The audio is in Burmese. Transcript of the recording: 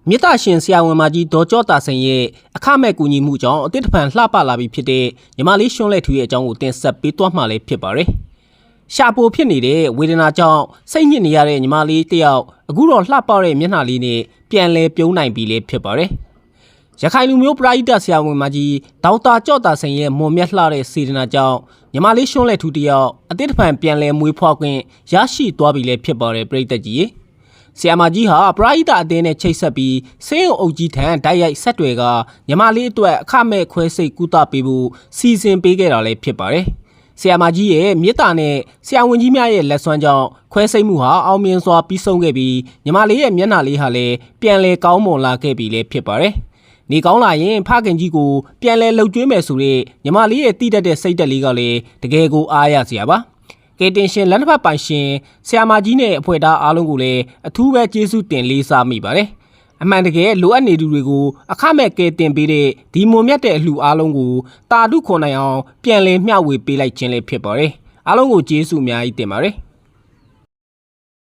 မြေတာရှင်ဆရာဝန်မကြီးဒေါ်ကျော်တာဆင်ရဲ့အခမဲ့ကူညီမှုကြောင့်အတစ်တဖန်လှပလာပြီးဖြစ်တဲ့ညီမလေးရွှွန်းလက်ထူရဲ့အကြောင်းကိုတင်ဆက်ပေးသွားမှာလည်းဖြစ်ပါတယ်။ရှာပိုဖြစ်နေတဲ့ဝေဒနာကြောင့်စိတ်ညစ်နေရတဲ့ညီမလေးတယောက်အခုတော့လှပတဲ့မျက်နှာလေးနဲ့ပြန်လဲပြုံးနိုင်ပြီလည်းဖြစ်ပါတယ်။ရခိုင်လူမျိုးပရိသတ်ဆရာဝန်မကြီးဒေါက်တာကျော်တာဆင်ရဲ့မွန်မြတ်လှတဲ့စေတနာကြောင့်ညီမလေးရွှွန်းလက်ထူတယောက်အတစ်တဖန်ပြန်လဲမွေးဖွားခွင့်ရရှိသွားပြီလည်းဖြစ်ပါတယ်ပရိသတ်ကြီး။ဆရာမကြီးဟာပရိသတ်အသင်းနဲ့ချိတ်ဆက်ပြီးဆေးရုံအုပ်ကြီးထံတိုက်ရိုက်ဆက်တွေကညီမလေးအတွက်အခမဲ့ခွဲစိတ်ကုသပေးဖို့စီစဉ်ပေးခဲ့တာလည်းဖြစ်ပါတယ်။ဆရာမကြီးရဲ့မြေတာနဲ့ဆရာဝန်ကြီးများရဲ့လက်စွမ်းကြောင့်ခွဲစိတ်မှုဟာအောင်မြင်စွာပြီးဆုံးခဲ့ပြီးညီမလေးရဲ့မျက်နှာလေးဟာလည်းပြန်လဲကောင်းမွန်လာခဲ့ပြီလည်းဖြစ်ပါတယ်။နေကောင်းလာရင်ဖခင်ကြီးကိုပြန်လဲလှုပ်ကြွေးမယ်ဆိုတဲ့ညီမလေးရဲ့တည်တတ်တဲ့စိတ်သက်လေးကလည်းတကယ်ကိုအားရစရာပါ။ကဲတင်ရှင်လက်တစ်ဖက်ပိုင်ရှင်ဆရာမကြီးနဲ့အဖွဲ့သားအားလုံးကိုလည်းအထူးပဲကျေးဇူးတင်လေးစားမိပါတယ်။အမှန်တကယ်လိုအပ်နေသူတွေကိုအခမဲ့ကဲတင်ပေးတဲ့ဒီမွန်မြတ်တဲ့အလှူအားလုံးကိုတာဓုခွန်နိုင်အောင်ပြန်လည်မျှဝေပေးလိုက်ခြင်းလည်းဖြစ်ပါတယ်။အားလုံးကိုကျေးဇူးအများကြီးတင်ပါတယ်။